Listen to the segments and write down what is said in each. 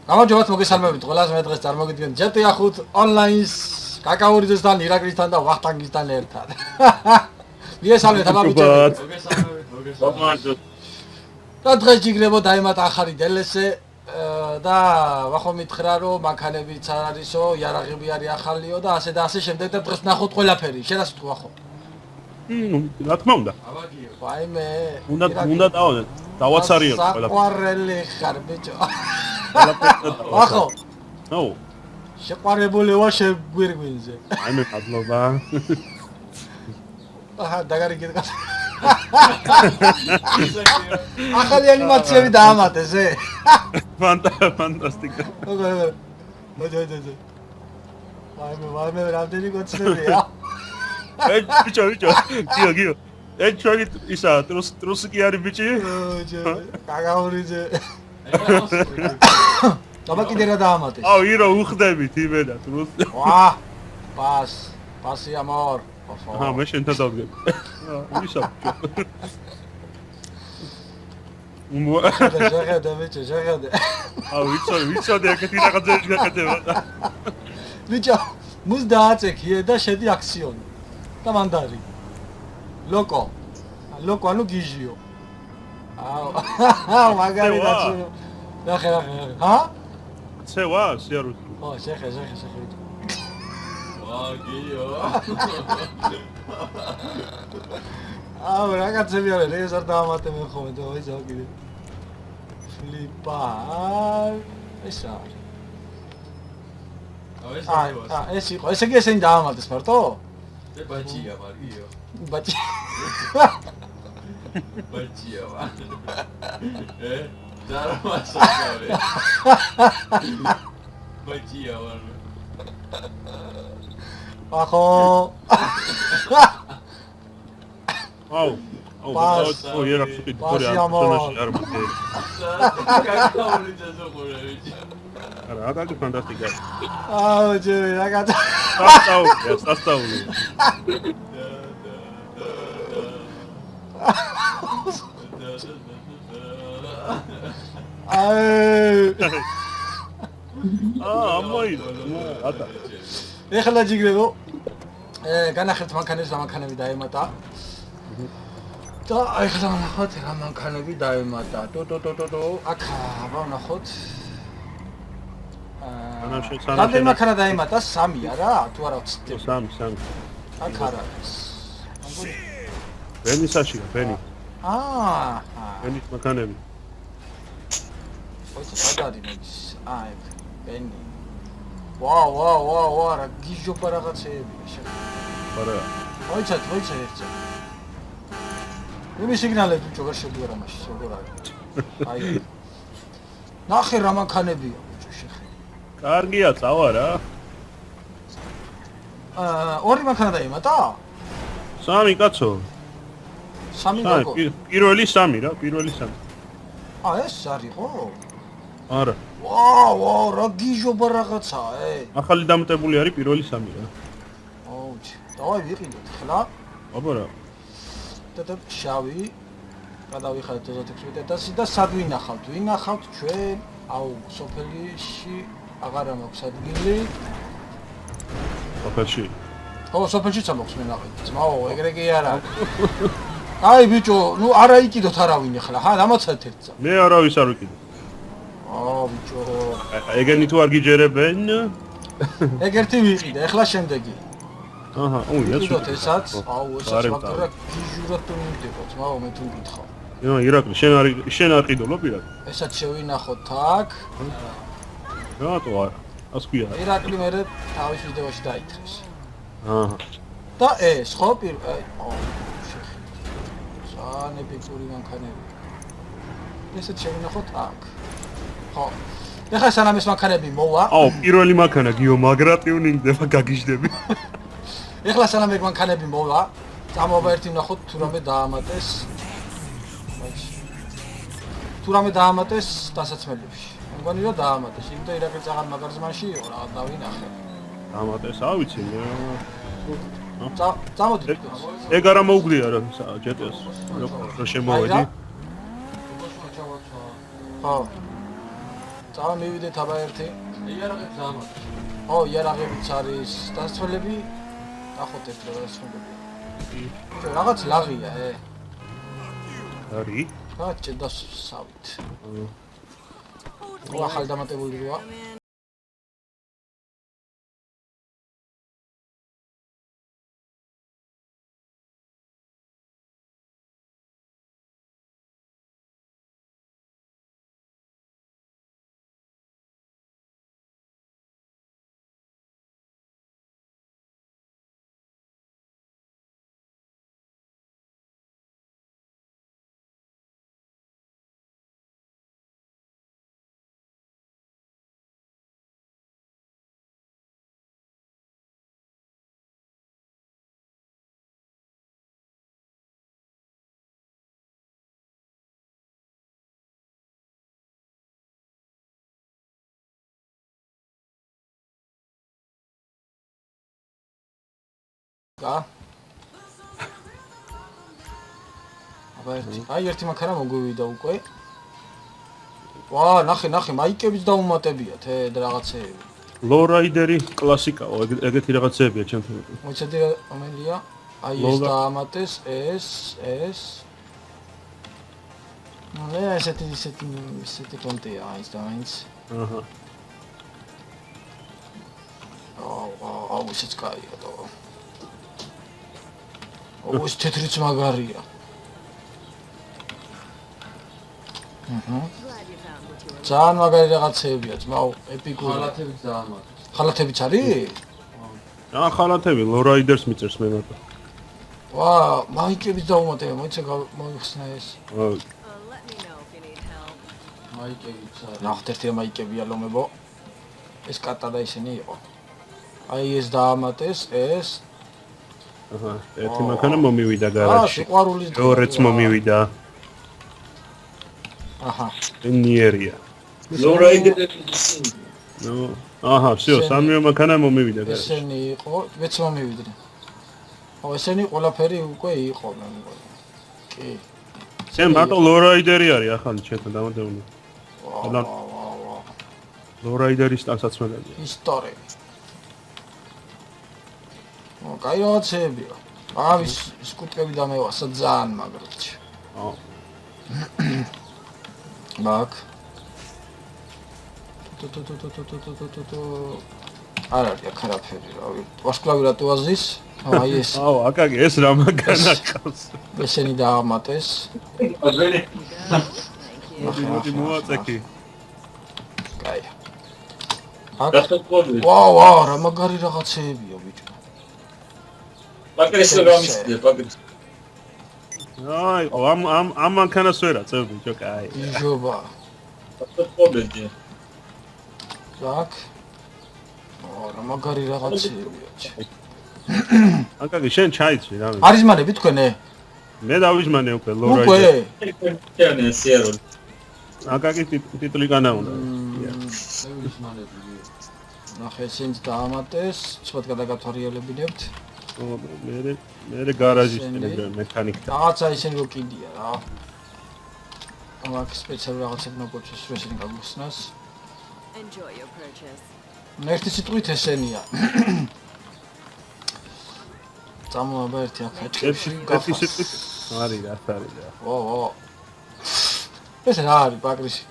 გამარჯობათ, მოგესალმებით ყველას. მე დღეს წარმოგიდგენთ GTA 5 ონლაინს კაკაურიძესთან, ირაკლისთან და ვახტანგისთან ერთად. მიესალმეთ აბაბიჩები. მოგესალმებით. და დღეს ჯიგრებო დაემატა ახალი DLC-ე და ვახო მითხრა რომ მანქანებიც არ არისო, იარაღები არის ახალიო და ასე შემდეგ და დღეს ნახოთ ყველაფერი. შენ ასე თუ ვახო? რა თქმა უნდა. აბაგიო, ვაიმე. უნდა დავაცარიო ყველაფერი. საყვარელი ხარ ბიჭო. ვახო. ნო. შეყვარებული ვარ შეგვირგვინზე. აი მე მადლობა. აჰა, დაგარიგეთ. ახალი ანიმაციები დაამატეს, ე? ფანტასტიკა. მოძე. ვაიმე, რამდენი გოცნებია? ბიჭო. გიო. ჩვენი ისა ტრუსი კი არის ბიჭი? კაკაურიძე. დაბა კიდე რა დაამატეს? აუ, ირო უხდებით იმენა ტრუსი. ვა! პასი ამორ. აჰა, მე შენთან დავდგები. ისა. შეხედე ბიჭო, შეხედე. აუ, ვიცოდი აკეთი რაღაცები გაკეთება. ბიჭო, მუს დააწექიე და შედი აქციონი. და მანდარი. ლოკო ანუ გიჟიო. აუ, მაგარი დაწუნო. ნახე. ჰა? ცევა, სიარული. ო, შეხე. აგიო. აუ, რაღაცები არის, ეს არ დაამატე მე ხოლმე და აი ზოგიდი. ფლიპა. ეს არის. ეს იყო. ესე იგი ესენი დაამატეს მარტო? ბაჭია მარგიო. ბაჭი. ბაჭია ვარ. დარმასაკავე. ბაჭია ვარ. ახო. აუ, იერაფსი პიტორი არ მოდი. კაკაურიძე ზოყურებიჭი. რა გაგი ფანტასტიკა. აუ, ჯერი, რაღაც. სასწაული. ატა. ეხლა ჯიგრებო. განახერთ მანქანებს და მანქანები დაემატა. და ეხლა ვნახოთ რა მანქანები დაემატა. აქ ვნახოთ. რამდენი მანქანა დაემატა? 3 არა? თუ არა ვცდები. 3. აქ არ არის. ბენისაშია, ბენი. ბენის მანქანები. ოიცი სადარი მეც. ეგ ბენი. ვა, რა გიჟობა რაღაცეებია შენ. არა. ოიცი ერთზე. მე სიგნალები ბიჭო ვერ შეგუარა მაშინ, როგორ არის? აი. ნახე რა მანქანებია ბიჭო შეხე. კარგია, წავა რა. ორი მანქანა დაემატა? 3 კაცო. 3 გოგო. პირველი 3 რა, პირველი 3. ეს არის ხო? არა. ვა, რა გიჟობა რაღაცაა, ახალი დამტებული არის პირველი 3 რა. ოუჩი, დავაი ვიყიდოთ ხლა. აბა რა. და შავი. გადავიხადეთ 26 და სად ვინახავთ? ვინახავთ ჩვენ, აუ, სოფელში აღარა მაქვს ადგილი. სოფელში. ო, სოფელშიც ამოხს მე ნახეთ. ძმაო, ეგრე კი არა. აი ბიჭო, ნუ არა იყიდოთ არავინ ახლა, ხა, დამოცეთ ერთსა. მე არავის არ ვიყიდე. ბიჭო. ეგენი თუ არ გიჯერებენ? ეგ ერთი ვიყიდე, ახლა შემდეგი. აჰა, ოია. იყიდოთ ესაც. აუ, ესაც მაგრამ გიჟურად თუ მივდექო, ძმაო, მე თუ მკითხავ. ირაკლი, შენ არ ყიდულო პირად? ესაც შევინახოთ აქ. რატო არა? ასკვია. ირაკლი მე თავის ვიდეოში დაითხრეს. აჰა. და ეს ხო ძალიან ეფექტური მანქანები. ესეც შევინახოთ აქ. ხო. ეხლა სანამ ეს მანქანები მოვა. აუ, პირველი მანქანა გიო მაგრა ტიუნინგდება, გაგიჟდები. ეხლა სანამ ეგ მანქანები მოვა, წამოვა ერთი ვნახოთ თუ რამე დაამატეს. თუ რამე დაამატეს დასაცმელებში. მგონი რომ დაამატეს. იმიტომ ირაკლი წაღარ მაგარ ზმანში იყო რაღაც დავინახე. დაამატეს, ავიცი მე. წამოდი. ეგ არა მოუგდია რა GTA-ს. რა შემოვედი? ხო. წავა მივიდეთ აბა ერთი. იარაღებს დამატ. ო, იარაღებიც არის დასწრებები. ნახოთ ერთ დასწრებები. რაღაც ლაღია, არის? რა ჭედას სავით. ახალ დამატებული როა. გა აი ერთი მანქანა მოგვივიდა უკვე. ვა, ნახე, მაიკებიც დაუმატებიათ, რაღაცეები. ლოურაიდერი კლასიკაო, ეგეთი რაღაცეებია ჩემთან. მოიცადე რომელია? აი ეს დაამატეს, ეს. ნუ ესეთი კონტია ის დაინც. აჰა. აუ, ისეც კაია და. ოს თეთრიც მაგარია. ძალიან მაგარი რაღაცეებია, ძმაო, ეპიკური. ხალათებიც დამატ. ხალათებიც არის? ხალათები ლოურაიდერს მიწერს მე მარტო. ვა, მაიკებიც დაუმატებია, მოიცა მოიხსნა ეს. მაიკებიც არის. ნახეთ ერთი მაიკებია ლომებო. ეს კატა და ისინი იყო. აი ეს დაამატეს, ეს. აჰა, ერთი მანქანა მომივიდა გარაჟში. სიყვარულის მეორეც მომივიდა. აჰა. ნიერია. ლოურაიდერების ისინი. ნუ, აჰა, всё, სამი მანქანა მომივიდა გარაჟში. ესენი იყო, მეც მომივიდნენ. ო, ესენი ყველაფერი უკვე იყო, მე მგონი. კი. შენ მარტო ლოურაიდერი არის ახალი ჩემთან დამატებული. ვა. ლოურაიდერის ტანსაცმელია. ისტორია. ო, კაი რაღაცეებია. ავის სკუტკები დამევასა ძალიან მაგრად. აო. მაგ. არ არის აქ არაფერი, რავი. ვარსკვლავი რატო აზის? აი ეს. აო, აკაკი, ეს რა მანქანა ყავს. ესენი დაამატეს. მოდი მოაწექი. კაი. გასაკვირია. ვა, რა მაგარი რაღაცეებია ბიჭო. პაკრეს გამისწია, პაკრეს. აი, ამ მანქანას ვერა წევ ბიჭო, კაი. იჟობა. გასაკვირია. ზაკ. რა მაგარი რაღაცეებია. აკაკი, შენ ჩაიცვი რა მე. არის მანები თქვენე? მე დავიჟმანე უკვე ლოურაიდერი. უკვე? ჩემი სიეროლი. აკაკი ტიტული განა უნდა. ნახე, ესენც დაამატეს, ცოტა გადაგათვალიერებინებთ. მე გარაჟის მექანიკი. რაღაცა ისინი რო კიდია რა. ამაკ სპეციალური რაღაცები მოგვიწევს, რომ ესენი გაგხსნას. Enjoy your purchase. ერთი სიტყვით ესენია. წამოაბა ერთი აქ აჭრებში ერთი სიტყვით არის რა არის რა. ო. ეს რა არის პაკრისი?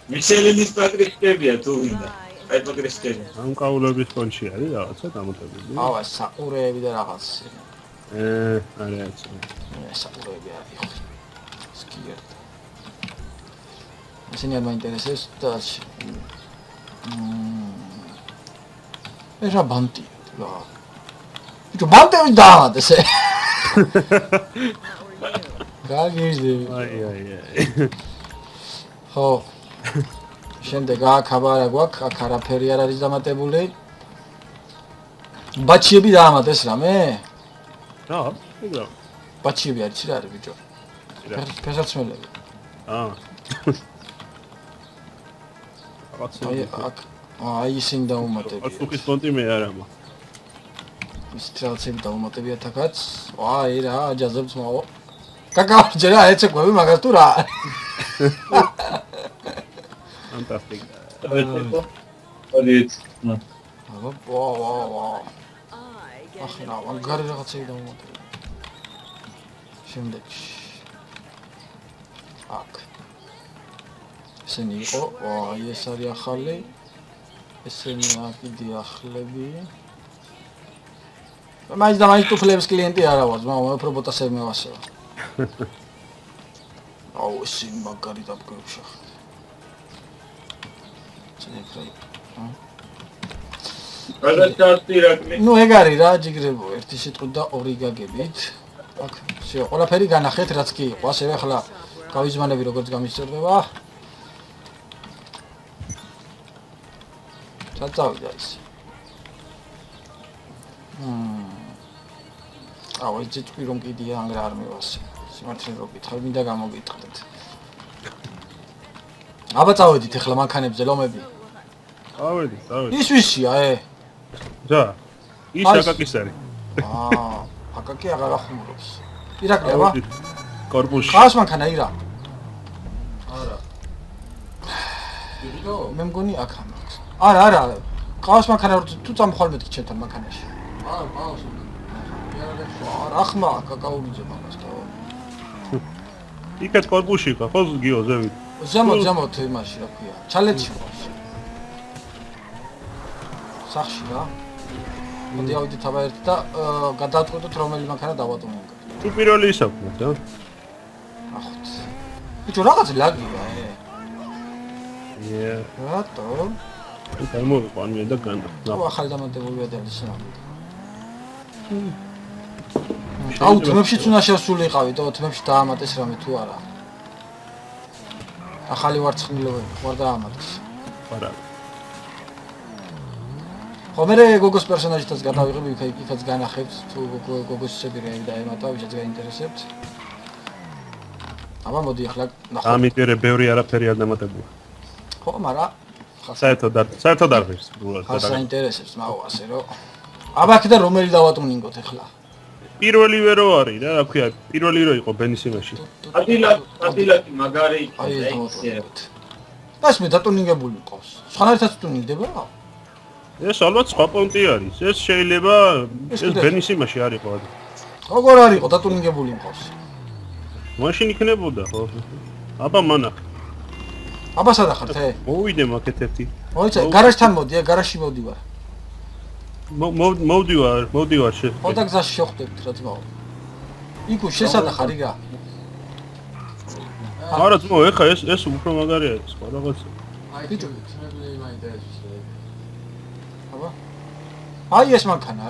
მიშელინის პაკრისკებია თუ ვინდა. აი პაკრისკები. ამ კაულების ფონში არის რაღაცა დამატებული. ავა საყურეები და რაღაც. არის. საყურეები არის. სკიერ. ისინი არ მაინტერესებს და ეს რა ბანტია რა. ბიჭო ბანტები დაამატე ესე. გაგიჟდები. აი. ხო. შემდეგ აქ აბარა გვაქვს, აქ არაფერი არ არის დამატებული. ბაჩიები დაამატეს რამე? რა? ეგრე. ბაჩიები არის რა არის ბიჭო? ფესაცმელები. აი აქ აი ისინი დაუმატებია. ასუკის პონტი მე არა მა. ის ტრაცები დაუმატებიათ აქაც. ვაი რა, აჯაზებს მაო. კაკა ჯერა ეცე ყვები მაგას თუ რა. Fantastic. Odit. აბა I get ახლა მაგარი რაღაცები დავუმატებია შემდეგში აქ ესენი იყო აი ეს არის ახალი ესენი აქიდი ახლები მაინც და მაინც თუფლების კლიენტი არა ვარ ძმა მე უფრო ბოტასები მევასება აუ ესენი მაგარი დაბგერში ახლა წინეკრე გადაჭარტირაკნი. ნუ ეგ არის რა ჯიგრებო ერთი სიტყვით და ორი გაგებით აქ всё ყველაფერი განახეთ რაც კი იყო ასევე ახლა გავიზმანები როგორც გამისწორდება წავიდა ის აუ ეს ჯიტყვი რომ კიდია ანგრა არ მევასე სიმართლე რო გითხარ მინდა გამოგიტყდეთ აბა წავედით ახლა მანქანებზე ლომები ავედი. ის ვისია რა? ის აი, აკაკის არის. აკაკი აღარ ახუმრობს ირაკლი აბა კორპუსში. ხავს მანქანა ირა არა. ვიდო? მე მგონი აქ ამაქვს არა ყავს მანქანა თუ წამხვალ მეთქი ჩემთან მანქანაში ყავს. არა ახმა კაკაურიძე მაგას და იქაც კორპუსში ხარ, ხო გიო ზევით. ზემოთ იმაში რა ქვია ჩალეთში ყავს სახში რა მოდი ავიდეთ აბა ერთ და გადავწყვეტოთ რომელი მანქანა დავატუნინგოთ თუ პირველი ისაქვთ, რა? ახოთ ბიჭო რაღაც ლაგია რატო გამოვიყვანე და განა. აუ ახალი დამატებული ვედელის აუ თმებშიც უნდა შევსულიყავით თმებში დაამატეს რამე თუ არა ახალი ვარცხნილობები ვარ დაამატეს არა. ხო მე გოგოს პერსონაჟითაც გადავიღებ იქაც განახებთ თუ გოგოს შეგვირეები დაემატა ვისაც გაინტერესებთ აბა მოდი ახლა ნახო ამიტომ ბევრი არაფერი არ დამატებულა. ხო მაგრამ საერთოდ არ ღირს სრულად ხა საინტერესებს მაო ასე რომ აბა კიდე რომელი დავატუნინგოთ ახლა პირველივე რო არის რა, რა ქვია, პირველი რო იყო ბენისიმაში. ადილაკი მაგარი იყო აი და ეს ისე. ეს მე დატუნინგებული მყავს სხვანაირად ტუნინგდება რა ეს ალბათ სხვა პონტი არის. ეს შეიძლება ეს ბენისიმაში არ იყო. როგორ არ იყო დატუნინგებული მყავს მაშინ იქნებოდა ხო? აბა მანახ. აბა სად ახართ მოვიდე მაქეთ ერთი. მოიცა გარაჟთან მოდი გარაჟში მოვდივარ მოვდივარ შე. ხო და გზაში შევხვდებით რა ძმაო იქ შესადა ხარ იგა არა ძმო, ეხა ეს უფრო მაგარი არის, სხვა რაღაცა. ბიჭო აბა აი ეს მანქანა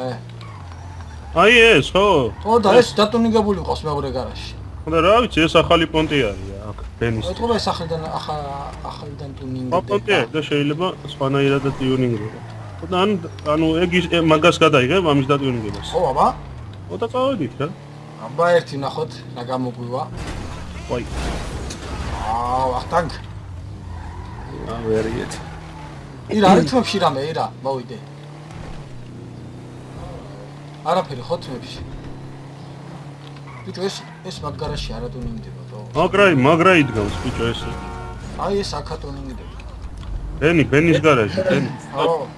აი ეს ხო? ხო და ეს დატუნინგებული მყავს მეორე გარაჟში და რა ვიცი, ეს ახალი პონტი არის აქ ბენის. ეთქობა ეს ახალიდან ტუნინგდება პონტი არის და შეიძლება სხვანაირად ტიუნინგდება. და ანუ ეგ მაგას გადაიღებ ამის დატიუნინგებას. ხო აბა ხო და წავედით რა. აბა ერთი ნახოთ რა გამოგვივა ვაი. ახტანგ ვერიეთ. ირა არის თმებში რამე ირა მოვიდე არაფერი ხო თმებში ბიჭო ეს მაგ გარაჟში არა ტუნინგდება თო მაგრა იდგავს ბიჭო ეს. აი ეს აქა ტუნინგდება ბენის გარაჟი, ბენი. ხო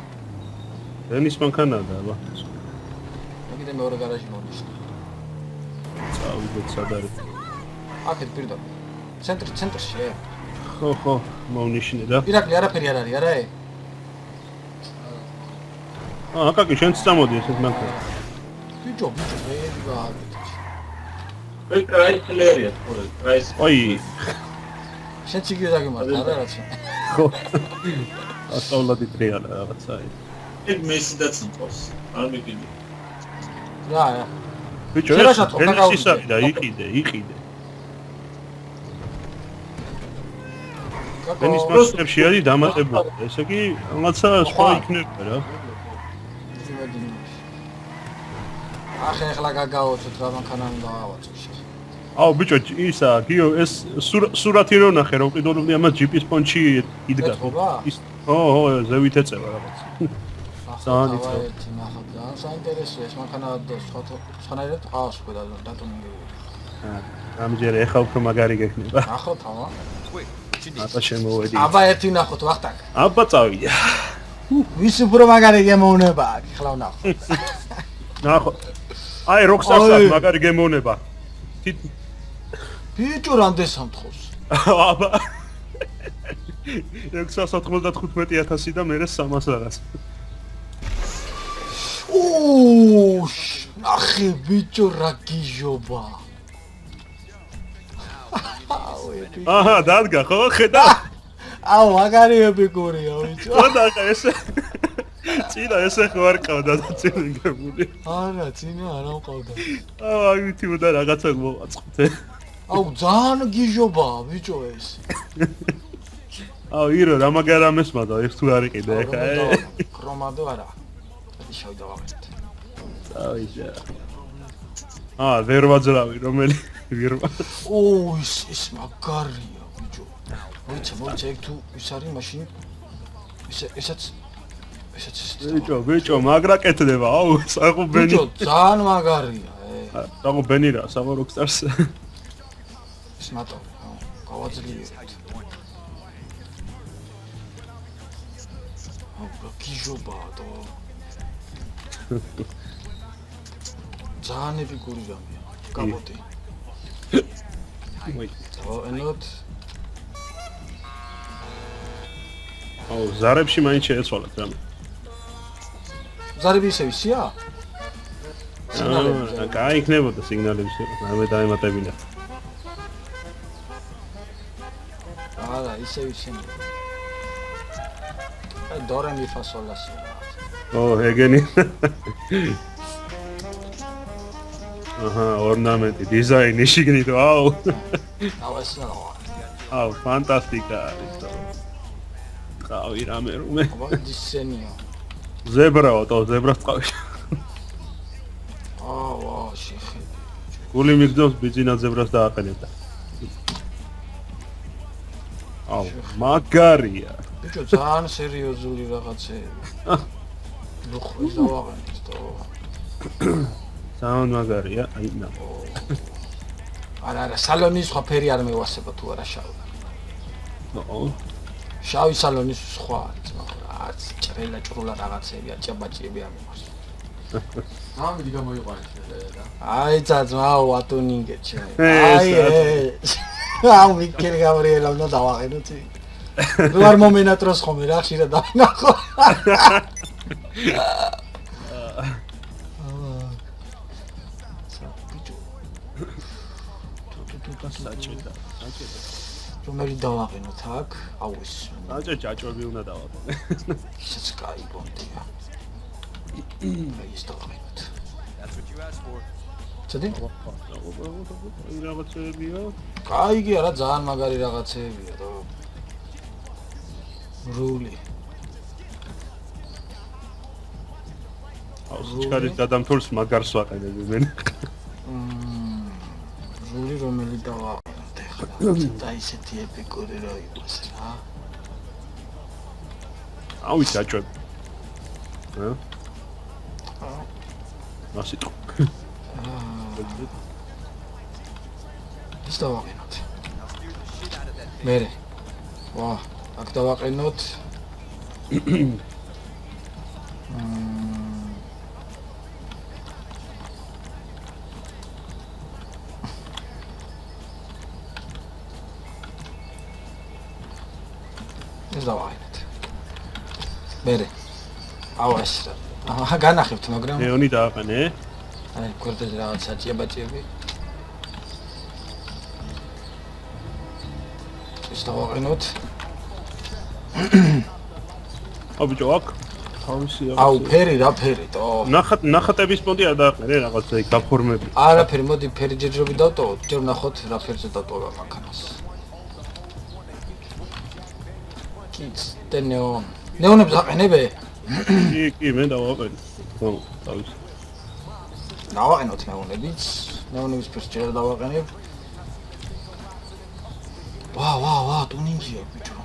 ბენის მანქანა და აბა. კიდე მეორე გარაჟი მონიშნა წავიდეთ სად არის. აქეთ პირდაპირ ცენტრში ხო, მოვნიშნე და. ირაკლი არაფერი არ არის არა აკაკი შენც წამოდი ესეთ მანქანა. ბიჭო მე გააგეთ ვე კრაისლერია ხო კრაის. ой. შენც იგივე დაგემართა რა რაც ხო. ასავლადი ტრიალა რაღაცა ის. ეგ მესიდაც მყავს. არ მიგიდი. რა ბიჭო ეს ის არის და იყიდე. ბენის მასებში არის დამატებული. ესე იგი რაღაცა სხვა იქნება რა. ახლა გაგაოცოთ რა მანქანა უნდა ავაწყო. აუ ბიჭო ისა გიო ეს სურათი რო ნახე რომ კიდევ ამას ჯიპის პონჩი იდგა. ის ხო ზევით ეწევა რაღაც. ძალიან იცო. საინტერესოა ეს მანქანა და სხვანაირად ყავს უკვე დატუნინგებული. ამჯერე ეხა უფრო მაგარი გექნება. ახლა თავა. აბა შემოვედი. აბა ერთი ნახოთ ვახტანგ. აბა წავიდა. ვის უფრო მაგარი გემოვნება აქ ხლა ვნახო. ნახო. აი როქსარსაც მაგარი გემოვნება. ბიჭო რამდენ სამთხოვს? აბა 695,000 და მე 300 რაღაც. ოუ, ნახე ბიჭო რა გიჟობა. აჰა, დადგა ხო? ხედა. აუ, მაგარი ეპიკურია ბიჭო. ხოდა ესე. წინა ესე ხო არ ყავდა და წინგებული. არა, წინა არ მყავდა. აუ, აიუთი უნდა რაღაცა მოვაწყოთ. აუ, ძალიან გიჟობა ბიჭო ეს. აუ, ირო რა მაგარა მესმოდა, ეს თუ არ იყიდა ეხა. ქრომადო არა. შავი დავაღეთ. აიჟა. ვერ ვაძლავი რომელი ვირმა. ოუ, ის მაგარია ბიჭო. მოიცა ეგ თუ ის არის მაშინ ესაც ბიჭო, მაგრა კეთდება, აუ, საყუბენი. ბიჭო, ძალიან მაგარია, საყუბენი რა, სამოროქსტარს. ის მარტო, გავაძლიერებთ. აუ, გიჟობა და ძალიან ეპიკური გამია. კაპოტი. მოი. ენოთ აუ, ზარებში მაინც შეეცვალეთ რამე. ზარები ისე ისია? გაიქნებოდა სიგნალები, რამე დაემატებინა. არა, ისე ისინი. აი, დორე მი ფა სოლ ლა სი. ო, ეგენი. აჰა, ორნამენტი, დიზაინი შიგნით, აუ. აუ, ეს რა. აუ, ფანტასტიკა არის თო. ყავი რამე რომე. აბა, დისენია. ზებრაო, თო, ზებრას ყავი. აუ, შეხედე. გული მიგდოს ბიძინა ზებრას დააყენებდა. აუ, მაგარია. ბიჭო, ძალიან სერიოზული რაღაცეები. ნუხო, დავაღენეთ თო. ძალიან მაგარია, აი ნა. არა, სალონის სხვა ფერი არ მევასება თუ არა შავი. ნო. შავი სალონის სხვა არის, მაგრამ არც ჭრელა ჭრულა რაღაცეებია, ჭაბაჭიები ამოს. ამით გამოიყვანეთ და. აი ძაძმაო ატუნინგე ჩე. აი აუ მიკელ გაბრიელა უნდა დავაღენოთ. ნუ არ მომენატროს ხომ რა ხშირად დავინახო. საჭირდა. რომელი დავაღენოთ აქ? აუ ეს. აჭე ჭაჭვები უნდა დავაყენე. ისიც კაი ბონდია. აი ეს დავაღენოთ. ცოდი? რაღაცებია. კაიგია რა, ძალიან მაგარი რაღაცეებია და რული. აუ, სიჩქარის გადამთულს მაგარს ვაყენები მე. რული რომელი დავაღენოთ ეხლა და ისეთი ეპიკური რა იყოს რა. აუ ის ჭაჭვები. ჰა? მასიტო. ის დავაღენოთ. მერე. ვა, აქ დავაყენოთ. ეს დავაყენოთ. მერე. აუ ეს რა. აჰა, განახებთ, მაგრამ ეონი დააყენე. აი, გვერდზე რაღაც საჭიებაჭიები. ის დავაყენოთ. აუ ბიჭო, აქ თავისი აუ, ფერი რა ფერი თო. ნახატების პონტი არ დააყენე რაღაცა იქ გაფორმები. არაფერი, მოდი ფერი ჯერჯერობით დავტოვოთ, ჯერ ვნახოთ რა ფერზე დავტოვა მანქანას. კიც და ნეონ. ნეონებს აყენებე? კი, მე დავაყენე. ხო, თავის. დავაყენოთ ნეონებიც. ნეონების ფერს ჯერ დავაყენებ. ვა, ტუნინგია ბიჭო.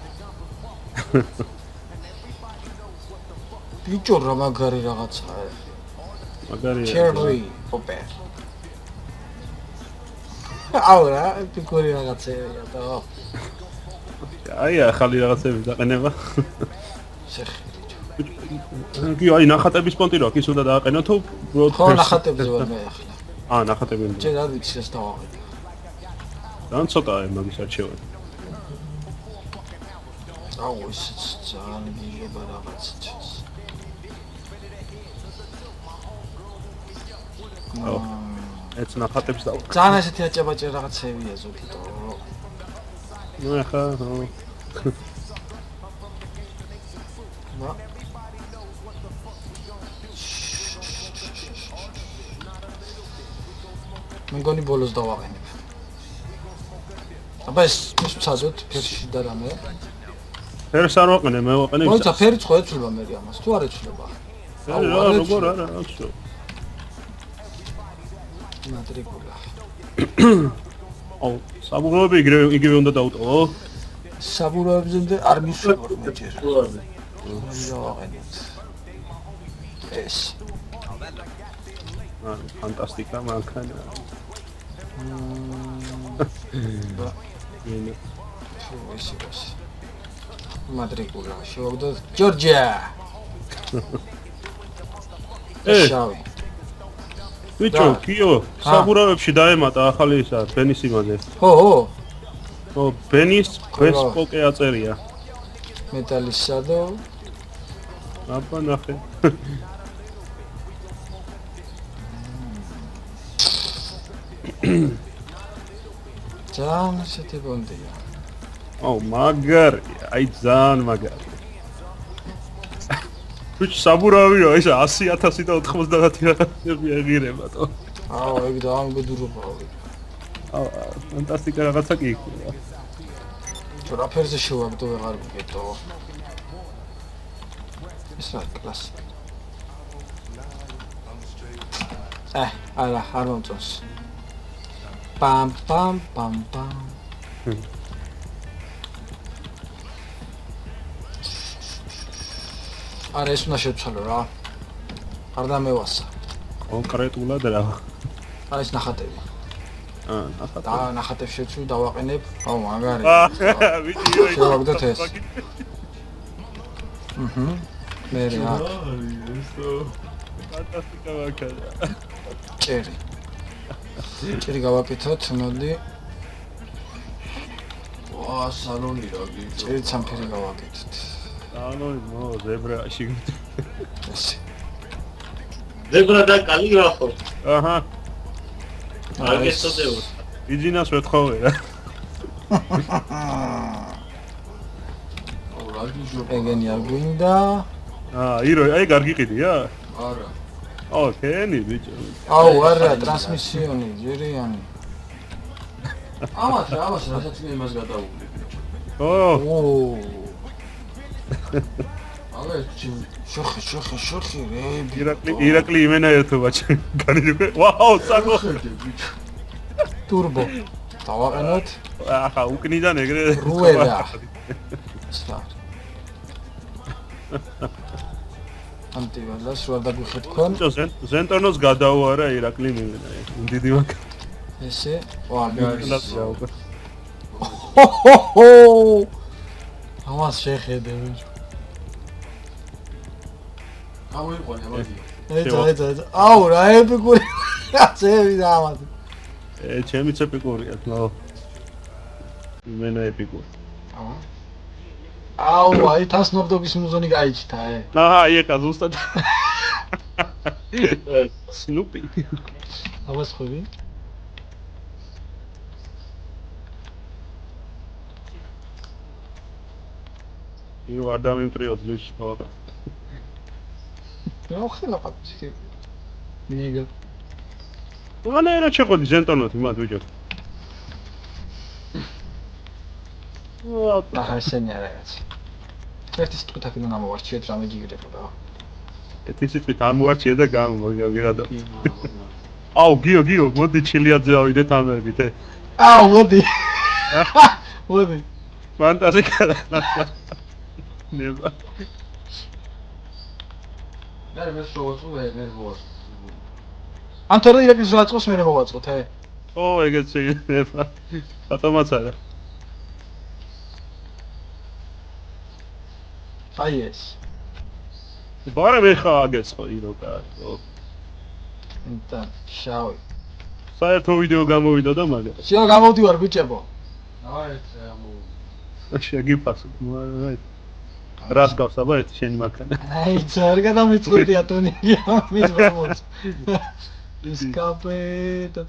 ბიჭო რა მაგარი რაღაცაა. მაგარია. Cherry Popper. აუ რა, ეპიკური რაღაცეა და აი ახალი რაღაცები დაყენება. შეხი. კი აი ნახატების პონტი რო აქ ის უნდა დააყენო თუ ხო ნახატებზე ვარ მე ახლა. ნახატები. ჯერ არ ვიცი ეს დავაყენე. ძალიან ცოტაა მაგის არჩევანი. აუ ისიც ძალიან მიგება რაღაცა ჩეს. ეს ნახატებს და ძალიან ესეთი აჭაბაჭე რაღაცებია ზოგადად. ნუ ახლა ვა. მეგონი ბოლოს დავაყენებ. აბა ეს ვცადოთ ფერში და რამე. ფერს არ ვაყენე, მე ვაყენე ის. მოიცა ფერიც ხო ეცვლა მე ამას, თუ არ ეცვლება. როგორ არა, აუცო. მატრიკულა. აუ, საბურავები იგივე უნდა დაუტოვო. საბურავებზე არ მისვლა მე ჯერ. დავაყენოთ. ეს. ფანტასტიკა მანქანა. მატრიკულა შევაგდოთ ჯორჯია. შავი. ბიჭო, კიო, საბურავებში დაემატა ახალი ისა ბენისიმაზე. ხო. ო, ბენის ვესპოკე აწერია. მეტალისა და აბა ნახე. ძალიან ისეთი ბონდია. აუ, მაგარი, აი ძალიან მაგარი. ვიჩ საბურავიო, ისა 100,000 და 90 რაღაცები აღირება თო. აუ, ეგ დაანგებდურობაა. აუ, ფანტასტიკა რაღაცა კი იქნება. თუ რა ფერზე შევაგდო ვეღარ ვიგეთო. ეს რა კლასი. არა, არ მომწონს. პამ პამ პამ პამ. არა ეს უნდა შევცვალო რა. არ დამევასა. კონკრეტულად რა. არა ეს ნახატები. ნახატები. და ნახატებს შევცვლი დავაყენებ. აუ მაგარი. ვიდეო ის. შევაგდოთ ეს. მე რა. ფანტასტიკა მაგარა. ჭერი. ჭერი გავაკეთოთ, მოდი. ვა, სალონი რა გიძო. ჭერი სამფერი გავაკეთოთ. ნო, ზებრაში. ესე. ზებრა და კალი ვახო. აჰა. არ გეცოდებო. იძინას ვეთხოვე რა. აუ რა გიძო. ეგენი არ გვინდა. ირო, აი კარგი ყიდია? არა. კენი ბიჭო. აუ, არა, ტრანსმისიონი, ჯერიანი. ამას რასაც მე იმას გადავული. ო, აგა შეხი, ირაკლი იმენა ერთობა ჩემ. განიგვე. ვაუ, წაგო. ტურბო. დავაყენოთ. ახლა უკნიდან ეგრე. რუედა. სა. ანტივალას რა დაგვიხეთ თქვენ? ზენტონოს გადაუარა ირაკლი მიმენა. დიდი მაგ. ესე, ვა, გასა. ამას შეხედე. გამოიყვანე მაგი. ეცა. აუ, რა ეპიკური. აცები და ამას. ჩემიც ეპიკურია, ნო. იმენა ეპიკური. აუ, აი თასნობდობის მუზონი გაიჭდა, აი ეხა ზუსტად. სნუპი. აბას ხვი? იო ადამიმტრიო ძლის ხო. ნუ ხელა პატი. მიგა. ვანა რა შეყოდი ზენტონოთ იმათ ვიჯო. და ხასენი არაც. ერთი სიტყვით აქ უნდა მოვარჩიეთ რამე გიგდებოდა. ერთი სიტყვით ამოვარჩიე და გამოგიღადა. აუ გიო, მოდი ჩილიაძე ავიდეთ ამერებით. აუ, მოდი. მოდი. ფანტასტიკა. ნება. მე შევაწვე, მე ვარ. ანთორა ირაკლის რაწყოს მე მოვაწყოთ, ო, ეგეც შეიძლება. ბატონაც არა. აი ეს. ბარემ ეხა აგეცხო ირო კაცო. და შავი. საერთო ვიდეო გამოვიდა და მაგა. შენ გამოვდივარ ბიჭებო. აი ეს ამო. შეგიფასო. რას გავსაბა ერთი შენი მანქანა. აი ძარ გადამიწყვეტია ტუნია მის მომოც. Escape ta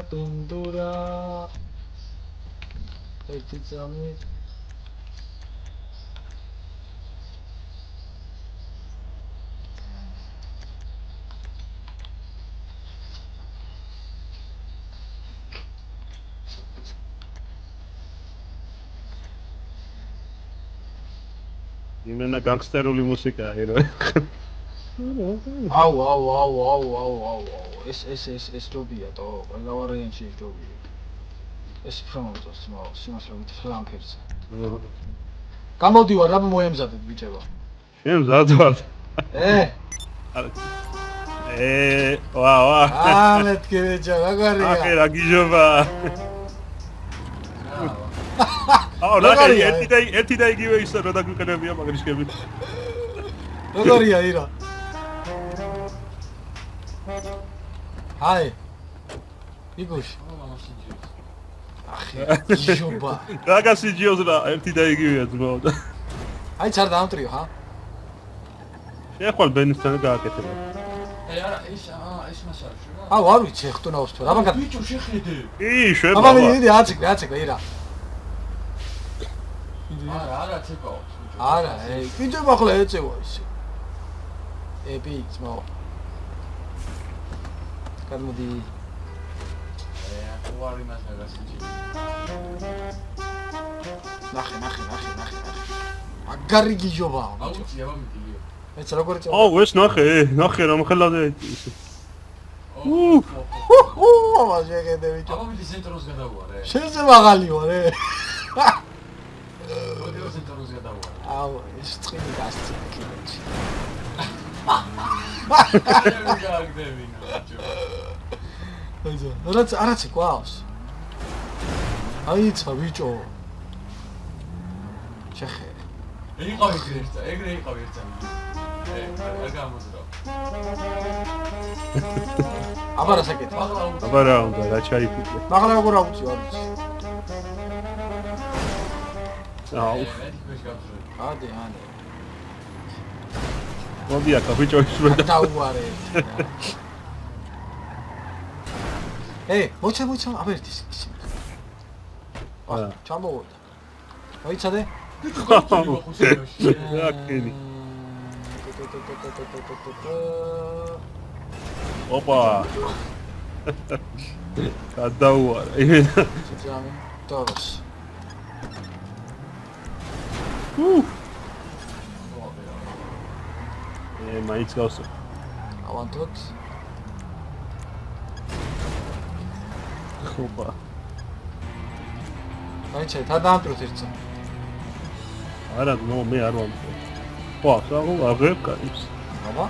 tundura. ერთი წამი. იმენა განგსტერული მუსიკაა ირო. აუ. ეს ჯობია თო, ყველა ვარიანტში ჯობია. ეს ფრონტოს მაქვს, იმას რომ ფლანკერზე. გამოდივარ, რა მოემზადეთ ბიჭებო. შენ მზად ვარ. ვა. მეთქი ბიჭო, როგორია? აკე რა გიჟობა. აუ, რა ერთი და იგივე ისე რა დაგვიყენებია მაგრიშკები. როგორია ირა? აი. იგუშ. ახი, ჯობა. გაგასიჯიოს რა, ერთი და იგივეა ძმაო და. აი, ჩარ დამტრიო, ხა? შეხვალ ბენისთან გააკეთება. აი არა, ეს მასალა რა. აუ, არ ვიცი, ხტუნავს თუ რა მაგათ. ბიჭო შეხედე. კი, შვება. აბა მიდი, აცეკლე, ირა. არა, ცეკავს. არა, კიდევ ახლა ეწევა ისე. ბიჭ, მოვა. გამოდი. უარი მას გასიჯი. ნახე. მაგარი გიჟობა. აუცი, აბა მიდი. ეს როგორ წავა? აუ, ეს ნახე რა მხელადე ისე. აბა შეგედე ბიჭო. აბა მიდი ცენტროს გადავუარე. შენზე მაღალი ვარ, მოდი ცენტროს გადავუარე. აუ, ეს წილი გასწია კიდეში. აი გააგდებინა ბიჭო. აიძა, არაცი გვავს. აიცა ბიჭო. შეხე. იყავი ეგრე იყავი ერთად. რა გამოძრავ. აბა რა საკეთე? აბა რა უნდა რა ჩაიფიქრე. მაგრამ როგორ აუწი არ ვიცი. აუ, ადი. მოდი აქ ბიჭო ისვრა. დაუარე. მოჩა, აბა ერთის ისე. ჩამოვიდა. მოიცადე? აკენი. ოპა. გადაუარა. ძამი. დოროს. მაინც გავსო. ავანტოთ. ოპა. მაინც თა დაამტროთ ერთსა. არა, მე არ ვამტრო. ვა, აღარ გაიქს. აბა?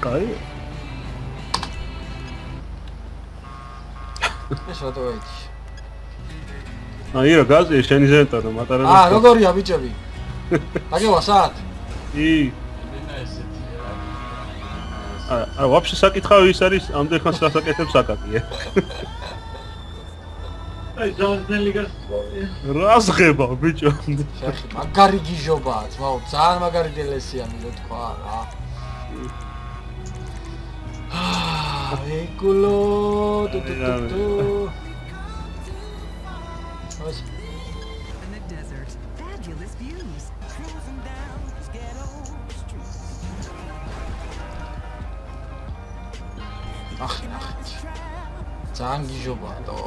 კაი. ეს რატო ვეითი? აი რა გაზი შენი ზენტა რომ ატარებ. როგორია ბიჭები? აგევასათ? მენა ესეთი არა, ვაფშე საკითხავი ის არის, ამდენ ხანს რასაკეთებს აკაკია. აი ზონდელი გასწორია. რას ღება ბიჭო? შეხი, მაგარი გიჟობაა, ძმაო, ძალიან მაგარი დელესია მიდო თქვა რა. ეკულო ტუტუტუ. In the desert, fabulous views. Cruising down this ghetto street. ახი. ძალიან გიჟობაა თო.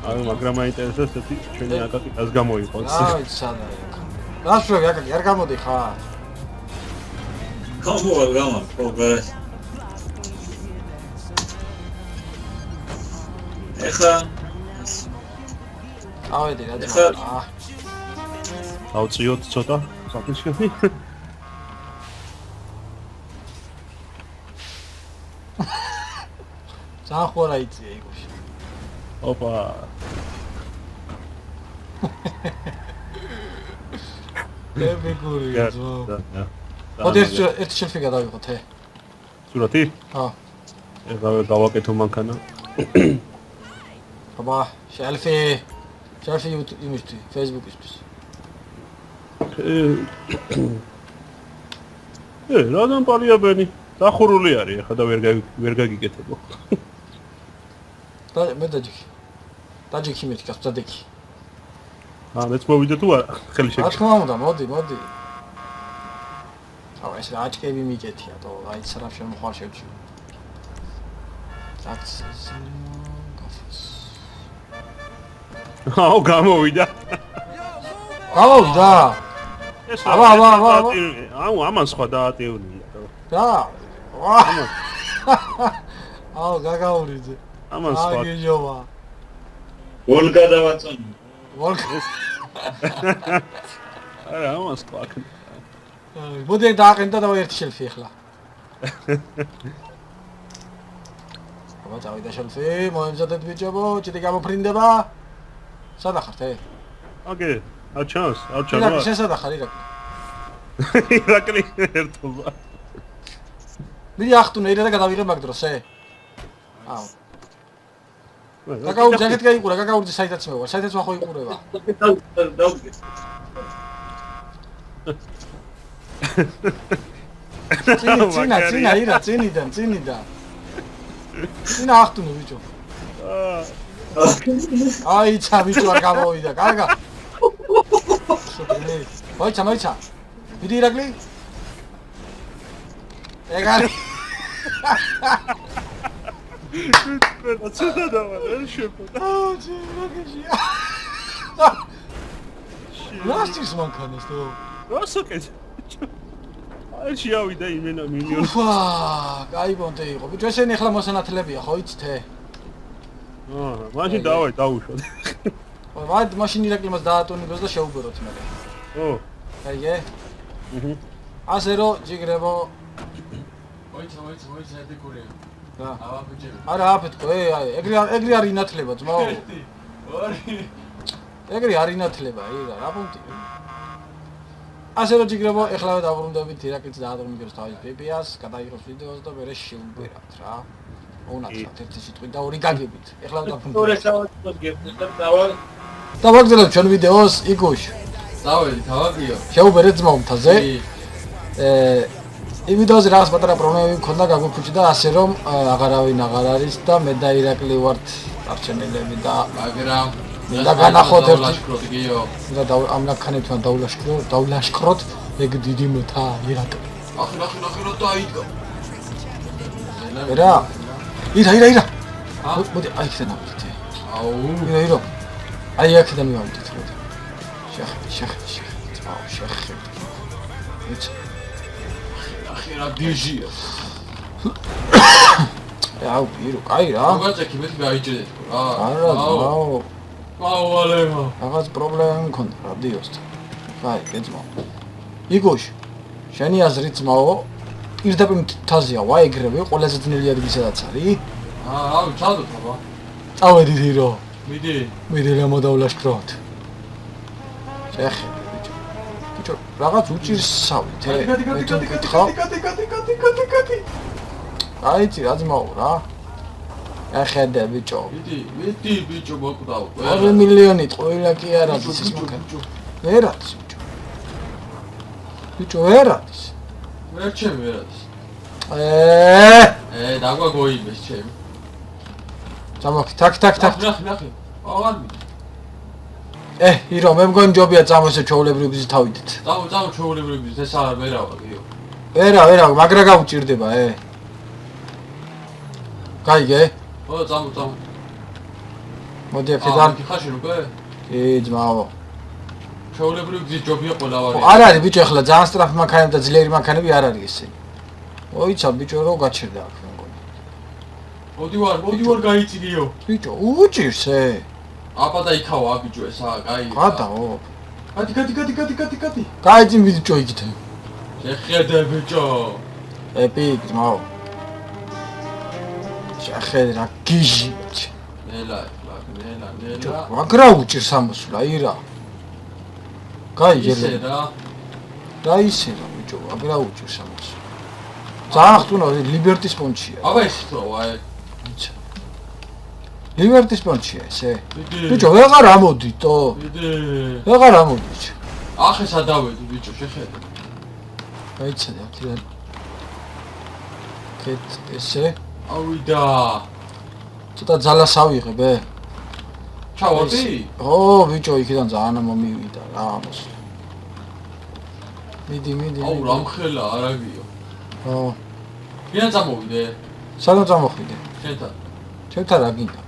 აი მაგრამ აინტერესებს ეს ჩვენი აკაკი დას გამოიყოს. აი სადა. რაშუები აკაკი არ გამოდი ხარ? გამა, პროგრეს. ეხლა ავედი რა ეხლა ავწიოთ ცოტა საკითხები. ძალიან ხوارა იწია იგოში. ოპა. ეპიკურია ძმაო. და. მოდი ერთი შელფი გადავიღოთ, სურათი? ხო. ეხლა გავაკეთო მანქანა. აბა, შელფი იმისთვის, Facebook-ისთვის. რადგან პარიაბენი დახურული არის ახლა და ვერ გაგიკეთებო. და მე დაჯიქი. დაჯიქი მეთქი, გასწადeki. მეც მოვიდე თუ არა ხელი რა შეგ. თქმა უნდა, მოდი. აუ ეს რაჭკები მიკეთია, თო, აი ცრაფ შემოხარ შევჭი. რაც აუ გამოვიდა. გავავიდა. აბა. აუ ამან სხვა დაატევნია. რა? აუ გაგაურიძე. ამან სხვა. აგიჟოვა. ვოლგა დავაწონი. არა ამან სხვა. მოდი დააყენდა და ერთი შელფი ახლა. აბა დავიდა შელფი, მოემზადეთ ბიჭებო, ჭიდი გამოფრინდება. სადა ხართ? ოკეი, არ ჩანს. ირაკლი შენ სადა ხარ ირაკლი? ირაკლი ერთობა. მიდი ახტუნე ირა და გადავიღე მაგ დროს, აუ. გაგაურძე ეგეთ გაიყურა, გაგაურძე საითაც მე ვარ, საითაც ვახო იყურება. დავდგე. წინა ირა, წინიდან. წინა ახტუნე ბიჭო. აი ცა ბიჭო არ გამოვიდა, კარგა. მოიცა. მიდი ირაკლი. ეგ არის. ცოტა დავარ, შეფოდა. აუ ჯერაგეში. რასთვის მანქანას თო? რასაკეთ? აი შეავიდა იმენა მილიონი. უფა, კაი ბონდე იყო. ბიჭო ესენი ახლა მოსანათლებია, ხო იცით? მაშინ დავაი დაუშვათ. ვარ მაშინ ირაკლიმას დაატონებოს და შეუბეროთ მე. კაიგე? ასე რომ ჯიგრებო. მოიცა ეპიკურია. და. აბა ბიჭები. არა აფეთქო, ეგრე არ ინათლება ძმაო. ორი. ეგრე არ ინათლება, რა პუნქტი. ასე რომ ჯიგრებო, ეხლა დავბრუნდებით ირაკლიც დაადრომიგებს თავის პიპიას, გადაიღოს ვიდეოს და მერე შეუბერათ რა. უნათლად ერთი სიტყვით და ორი გაგებით. ეხლა დავბრუნდებით. დავაგზავნებთ ჩვენ ვიდეოს იგუშ. დაველი თავადიო. შეუბერეთ ძმაო მთაზე. იმ ვიდეოზე რაღაც პატარა პრობლემები მქონდა გაგვიფუჭი და ასე რომ აღარავინ აღარ არის და მე და ირაკლი ვართ არჩენელები და მაგრამ და განახოთ ერთი ლაშქროდიო. და ამ ნახანებთან დაულაშქროთ ეგ დიდი მოთა ირაკლი. ახლა დაიდგა. რა? ირა. მოდი აი ხე ნავიდეთ. აუ. ირა. აი აქედან მივავიდეთ მოდი. შეხ. აუ შეხ. ეც. ახლა დიჟია. აუ პირო, კაი რა. მოგაწექი მე გაიჭედეთ რა. არა, აუ. აუვალემა. რაღაც პრობლემა მქონდა რადიოსთან. კაი, გეძმო. იგუშ. შენი აზრით ძმაო, პირდაპირ მთაზეა ვაიგრები, ყველაზე ძნელი ადგილი სადაც არის? აუ, ჩადოთ აბა. წავედით ირო. მიდი რა მოდავლაშქროთ. შეხე, ბიჭო. ბიჭო, რაღაც უჭირსავით, კადი. აიცი რა ძმაო რა. ახედე ბიჭო. მიდი ბიჭო მოკვდავ. 2 მილიონი ტყუილა კი არ არის ის მანქანა. ვერ არის ბიჭო. ბიჭო ვერ არის. ვერ ჩემი ვერ არის. დაგვაგოიბეს ჩემი. წამოხი, თაკ. ნახე. აღარ მიდე. ირო, მე მგონი ჯობია წამოსე ჩაოლებრივი გზით თავიდეთ. წამო ჩაოლებრივი გზით, ეს არ ვერავა გიო. ვერა, მაგრა გაუჭირდება, გაიგე? წამო. მოდი აქედან. ხაში როკვე? ძმაო. ჩაოლებრივი გზით ჯობია ყველა ვარი. არ არის ბიჭო, ახლა ძალიან სწრაფი მანქანები და ძლიერი მანქანები არ არის ესენი. მოიცა ბიჭო, რო გაჩერდა აქ მგონი. მოდი ვარ გაიწიგიო. ბიჭო, უჭირს აბა და იქავა ბიჭო ესა, კაი. გადაო. კადი. გაიწი ბიჭო იქით. შეხედე ბიჭო. ეპიკ ძმაო. შეხედე რა გიჟი. ნელა. მაგრა უჭირს ამოსვლა, ირა. გაიგე ისე რა. რა ისე რა ბიჭო, აგრა უჭირს ამას. ძალიან ხტუნა ლიბერტის პონჩია. აბა ეს თუ აი. აჩა. ლიბერტის პონჩია ესე. დიდი. ბიჭო, ვეღარ ამოდიტო. დიდი. ვეღარ ამოდით. ახეს ადავედი ბიჭო, შეხედე. გაიცადე აქედან. კეთ ესე. ავიდა. ცოტა ძალას ავიღებე. ჩავოდი? ო, ბიჭო, იქიდან ძალიან მომივიდა რა ამოს. მიდი. აუ რამხელა არაგიო. ო, ვინ წამოვიდე? სანამ წამოხვიდე. შენთან. ჩემთან რა გინდა?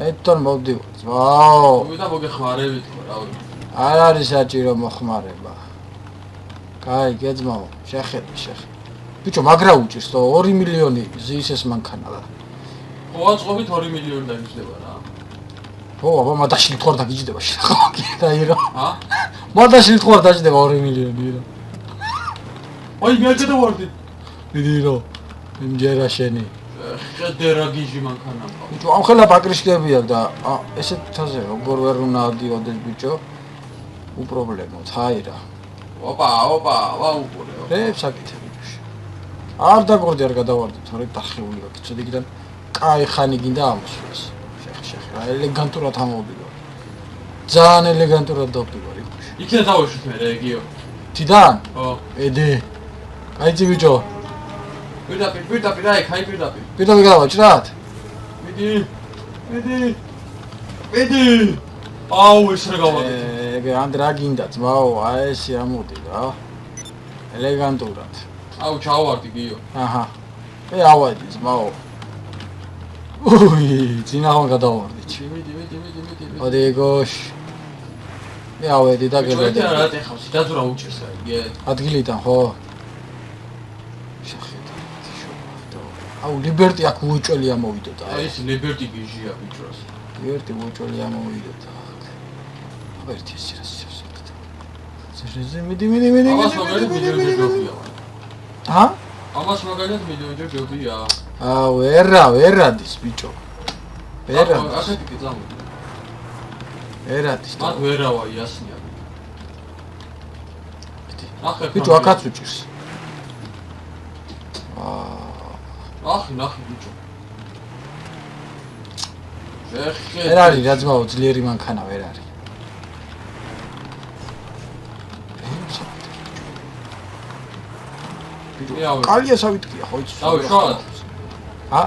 ეთთან მოვდივარ. ვაუ, ვიდა მოგეხმარებით ხო რა. არ არის საჭირო მოხმარება. კაი, გეძმაო, შეხედე. ბიჭო, მაგრა უჭირს თო 2 მილიონი ზის ეს მანქანა და. ხო, აწყობით 2 მილიონი დაგიჯდება რა. ო, აბა მადაში თქვარ დაგიჯდება შეხო. დაირო. ა? მადაში თქვარ დაჯდება 2 მილიონი რა. აი მე გადავარდი. დიდირო. იმჯერა შენი. ხედე რა გიჟი მანქანა. ბიჭო, ამ ხელა ბაკრიშკებია და ესეთ თაზე როგორ ვერ უნდა ადიოდეს ბიჭო? უპრობლემოთ, ჰაი რა. ოპა, ვაუყურე. რებს აკეთებ ბიჭო. არ დაგორდი არ გადავარდი, თორე დახეული ვარ. ცოტა იქიდან კაი ხანი გინდა ამოსვლას. შეხ რა ელეგანტურად ამოვდივარ. ძალიან ელეგანტურად დავდივარ იქ. იქნებ დავუშვით მე რეგიო. თიდან? ო. ედე. კაიძი ბიჭო. პირდაპირ, აი, ხაი პირდაპირ. პირდაპირ გადავაჭრათ? მიდი. აუ, ეს რა გავაკეთე. ეგ ანდრა გინდა ძმაო, აი ესე ამოდი რა. ელეგანტურად. აუ, ჩავარდი გიო. აჰა. მე ავადი ძმაო. უი, ძინაღამ გადავარდი. მიდი. ოდი გოშ. მე ავედი და ჩვენ გელედი. რა დახავს, დაძვრა უჭერს რა, იგი. ადგილიდან ხო? შეხედე. აუ, ლიბერტი აქ უეჭველი ამოვიდოდა. აი ეს ლიბერტი გიჟია ბიჭოს. ლიბერტი უეჭველი ამოვიდოდა. აბერტი ეს რა შეხედე. შეხედე, მიდი. ამას მაგალითად მილიონჯერ გოგია. ჰა? ამას მაგალითად მილიონჯერ გოგია. აუ, ერადის ბიჭო. ერადის. ასეთი კი წამოდი. ერადის. მათ ვერავა იასნია. ნახე. ბიჭო, აქაც უჭირს. ნახე ბიჭო. შეხედე. ვერ არის რა ძმაო, ძლიერი მანქანა ვერ არის. ბიჭო, კალია სავიტკია ხო იცი? დავეშოთ. ა?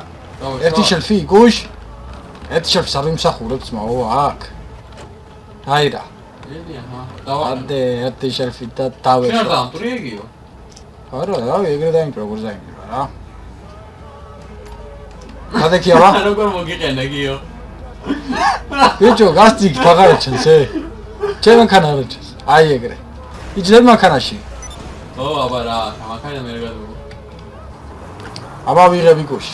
ერთი შელფი გუშ? ერთი შელფს არ ვიმსახურებ ძმაო, აქ. აი რა. ადე ერთი შელფი და დავეშო. შენ არ დამტური ეგიო? არა, რავი, ეგრე დაიმკვირა, როგორ დაიმკვირა რა. გადაკია ვა? როგორ მოგიყენე გიო? ბიჭო, გასწიგ ფაღარაჩენს ე. ჩემ მანქანა არ აჩენს. აი ეგრე. იჯდებ მანქანაში. ო, აბა რა, მანქანა მე გადავო. აბა ვიღები გუშ.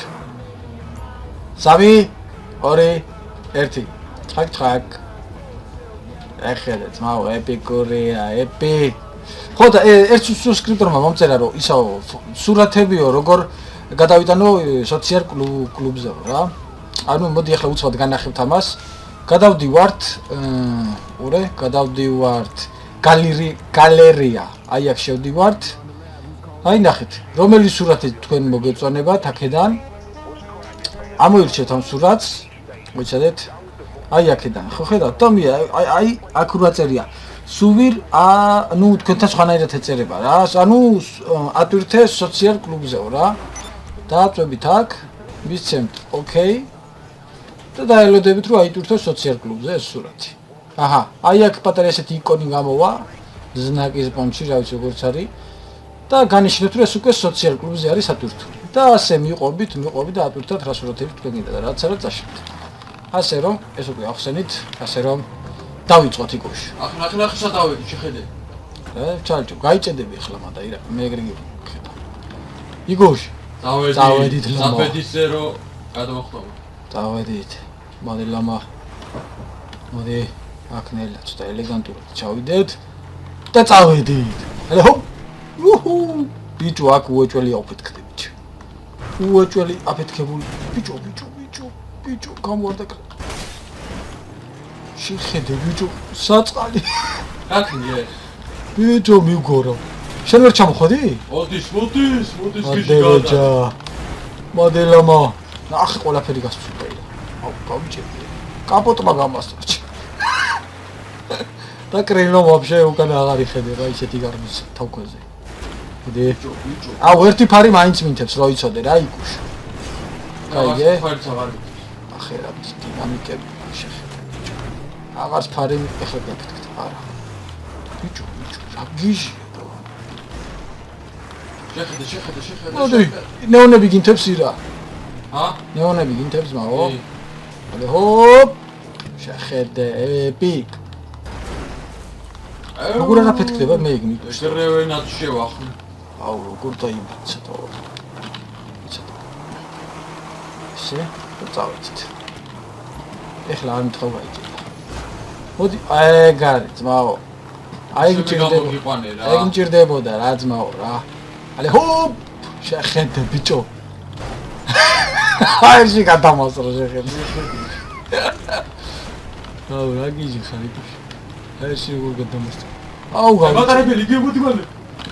3 2 1 ჩაკ. ეხლა ძმაო, ეპიკურია, ეპი. ხო და ერთ სუბსკრიპტორმა მომწერა რომ ისაო სურათებიო როგორ გადავიტანო სოციალ კლუბზე რა. ანუ მოდი ახლა უცბად განახებთ ამას. გადავდივართ გალერეა. აი აქ შევდივართ. აი ნახეთ, რომელი სურათი თქვენ მოგეწონებათ აქედან. ამოირჩევთ ამ სურათს. მოიცადეთ. აი აქედან. ხო ხედავთ, თომი აი აქ რა წერია. სუვირ ნუ თქვენთან სხვანაირად ეწერება რა. ანუ ატვირთე სოციალ კლუბზეო რა. დააწვევით აქ, მისცემთ ოკეი. და დაელოდებით რომ აიტვირთო სოციალ კლუბზე ეს სურათი. აჰა, აი აქ პატარა ესეთი იკონი გამოვა. ზნაკის პონჩი, რა ვიცი როგორც არის. და განიშნეთ რომ ეს უკვე სოციალ კლუბზე არის ატვირთული. და ასე მიყვებით და ატვირთოთ რა სურათები თქვენ გინდა და რაც არა წაშლით. ასე რომ ეს უკვე ახსენით, ასე რომ დავიწყოთ იგოში. ახლა სადავედი, შეხედე. ჩალჭო, გაიჭედები ახლა მადა ირა, მე ეგრე გიხედა. იგოში. დავედით ლამა. საფედისზე რო გადმოხტომა. დავედით. მოდი ლამა. მოდი აქნელა ცოტა ელეგანტურად ჩავიდეთ და წავედით. ელე ჰოპ. უჰუ. ბიჭო, აქ უეჭველი აფეთქდი ბიჭო. უეჭველი აფეთქებული. ბიჭო. გამوارდა. შეხედე ბიჭო, საწყალი. აქნიე. ბიჭო მიგორო. შენ ვერ ჩამოხვედი? მოდის გიჟი ადევეჯა. მოდელამა. ნახე ყველაფერი გასწვიდა. აუ, გავიჭერდი. კაპოტმა გამასწორჩი. და კრინო ვაფშე უკან აღარ იხედება ისეთი გარნის თავქოზე. მოდი. აუ, ერთი ფარი მაინც მინთებს რო იცოდე რა იკუშ. კაიგე? ფარიც აღარ მიწევს. ახე რა დინამიკები შეხედე. აღარც ფარი ეხლა გაფეთქეთ. არა. ბიჭო, რა გიჟი. შეხედე. მოდი, ნეონები გინთებს ირა. ჰა? ნეონები გინთებს მაო. კი. მოდი, ჰოპ. შეხედე, ეპიკ. როგორ არაფეთქდება მე იგი მიყვის. შერევენად შევახნი. აუ, როგორ დაიბაცა თო. ისე, წავედით. ეხლა არ მithova იჭირა. მოდი, ეგარი, ძმაო. აი გჭირდება. აი გჭირდებოდა რა ძმაო რა. ალე ჰოპ! შეხედე ბიჭო. აი ში გადამასრო შეხედე. აუ, რა გიჟი ხარ იქ. აი ში როგორ გადამასრო. აუ, მაგარებელი გებოდი მალე.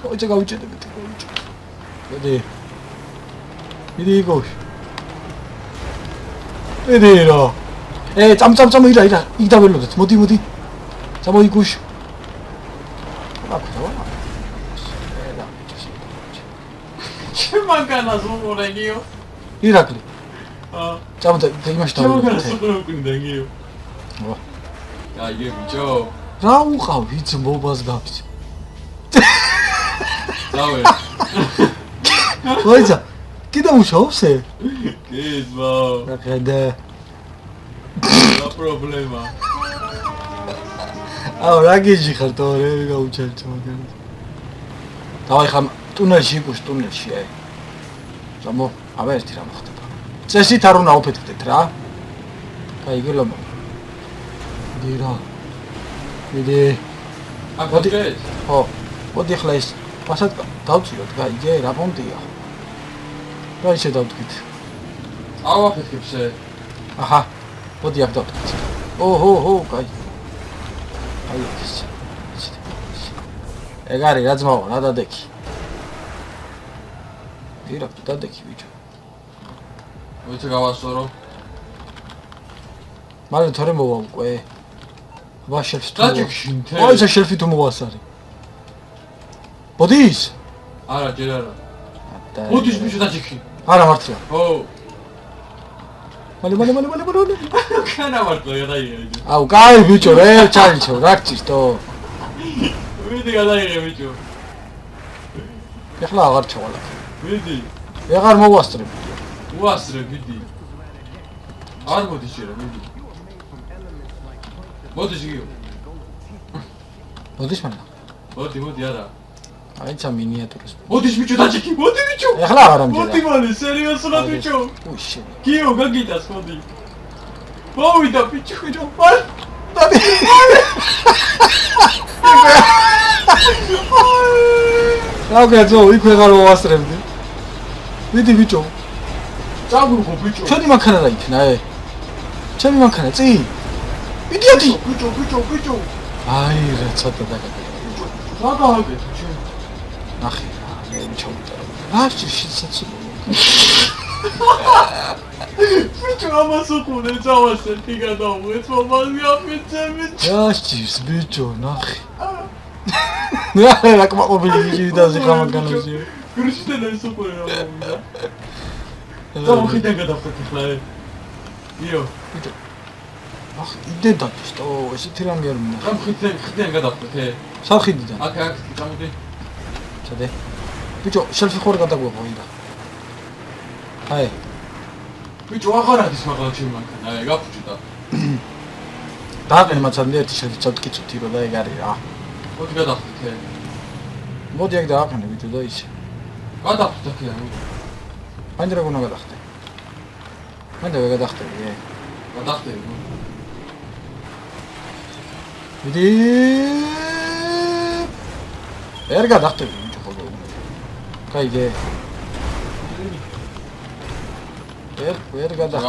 ოჩა გავიჭედებით. მოდი. მიდი იგოშ. მიდი რა. წამ ირა. იქ დაველოდეთ. მოდი. წამოიგუშ. ჩემგანას უმორეგიო. ირაკლი. აა. წამოდი იმაში ჩემგანას დავიდე. უკუნდენგიო. ვა. კაი ბიჭო. რა უყავ იცი მობას გაფიც. დავე. ვაიცა. კიდე მუშაობს ე? კი ზმაო. რა ხედე. რა პრობლემა. აუ რა გიჟი ხარ თორე გაუჩერჩო მაგარი. დავაი ხამ ტუნელში იკუშ ტუნელში აი. ზამო, აბა ერთი რა მოხდება. წესით არ უნდა ოფეთქდეთ რა. კაი გელობა. მიდი რა. მიდი. მოდი. ხო. მოდი ახლა ის პასად დავწიოთ, გაიგე, რა პონტია. რა ისე დავდგით. ავაფეთქებსე. აჰა. მოდი აქ დავდგით. ოჰო, კაი. აი ეს. ეგ არის რა ძმაო, რა დადექი. ირა, დადექი ბიჭო. მოიცა გავასწორო. მალე თორე მოვა უკვე. აბა შელფი თუ. დაჭიქში მთელი. აი ეს შელფი თუ მოვასარი. მოდის? არა, ჯერ არა. მოდის ბიჭო დაჭიქში. არა მართლა. ო. მალე. კანა მარტო გადაიღე. აუ, კაი ბიჭო, რე ჩაიჩო, რა გჭირს თო. მიდი გადაიღე ბიჭო. ეხლა აღარ ჩავალა. მიდი. აღარ მოვასწრებ. უასრე მიდი. არ მოდის ჯერა მიდი. მოდის გიო. მოდის მანდა. მოდი არა. აიცა მინიატურას. მოდის ბიჭო დაჭიქი, მოდი ბიჭო. ეხლა აღარ ამჯერა. მოდი მალე, სერიოზულად ბიჭო. უშენ. გიო გაგიტას მოდი. მოვიდა ბიჭო, მალ. დადი. რა გეძო, იქ ვეღარ მოვასწრებდი. მიდი ბიჭო. წაგრუხო ბიჭო. ჩვენი მანქანა რა იქნა ე? ჩემი მანქანა წი. იდიოტი. ბიჭო. აი რა ცოტა დაგაგე. რა გააკეთე ჩვენ? ნახე რა, მე ჩავიტა. რა შეიძლება? ბიჭო ამას უყურე წავასე ტიგა დავუეთ მომალი აფიცებით. რა შეიძლება ბიჭო, ნახე. რა კმაყოფილი გიჟი დაზე ხამაგანოზე. გრიშტენა ის უყურე რა მომიდა. დავხიდან გადავხეთ ხლა. იო. ახ, იდე დადისტო, ესეთი რამე არ მინდა. ამ ხიდან გადავხეთ ე. სალხიდიდან. აქ წამოდი. ჩადე. ბიჭო, შელფი ხوار გადაგვეყო იდა. აი. ბიჭო აღარ არის მაგალ ჩემ მანქანა, აი გაფუჭდა. დააყენე მაცამდე ერთი შელფი წავტკიცოთ ირო და ეგ არის რა. მოდი გადავხეთ ე. მოდი აქ დააყენე ბიჭო და ისე. გადავხეთ აქ ე. მანდ რა გონა გადახტე. მანდ რა გადახტები ე. გადავხტები. მიდი. ვერ გადახტები ბიჭო ხო. კაიგე. ვერ გადახტე.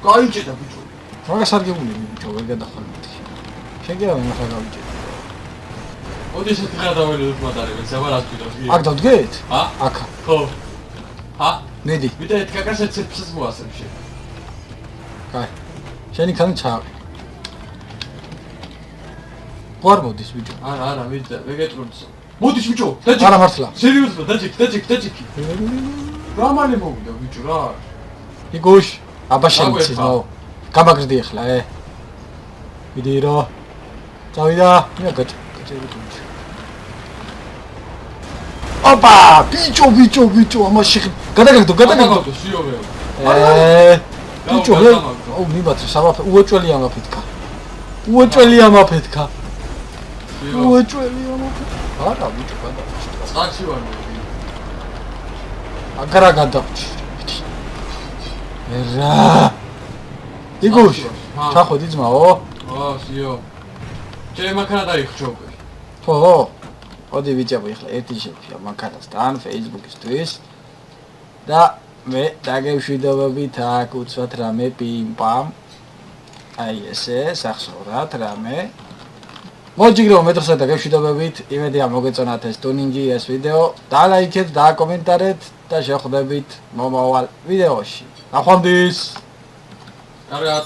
გავიჭედა ბიჭო. მაგას არ გეუბნები ბიჭო, ვერ გადახალმეთ. შენ კი რა მე ხარ გავიჭე. მოდი ესეთი გადაველოდოთ მატარებელს, აბა რა თქვით? აქ დავდგეთ? ა? აქ. ხო. ა? მედი. ვიდა ერთ კაკას ერთ ცეცხლს მოასებ შე. კაი. შენი ხანი ჩააყი. ყوار მოდის ბიჭო. არა, ვეგეტროც. მოდის ბიჭო, დაჭი. არა მართლა. სერიოზულად, დაჭი. რა მალე მოვიდა ბიჭო რა? იგუშ, აბა შენ აგვერხა. ცის მო. გამაგრდი ახლა, მიდი რა. წავიდა. მე გაჭი ბიჭო. ოპა, ბიჭო, ამაში გადაგაგდო. სიოვეო. ბიჭო, აუ მიბაძე, სამაფე, უეჭველია მაფეთქა. არა, ბიჭო, გადაგჭი. წაჩი ვარ. აგარა გადაგჭი. რა. იგუშ, ჩახვედი ძმაო. სიო. ჩემ აქა დაიხჭო უკვე. ხო. ოდი ვიჭებო ახლა ერთი შეფია მანქანასთან Facebook-ისთვის და მე დაგევშვიდობებით აქ უცბად რამე პიმპამ აი ესე სახსოვრად რამე მოჯიგრო მე დღესაც დაგევშვიდობებით იმედია მოგეწონათ ეს ტუნინგი ეს ვიდეო და ლაიქეთ და კომენტარეთ და შეხვდებით მომავალ ვიდეოში ნახვამდის კარგად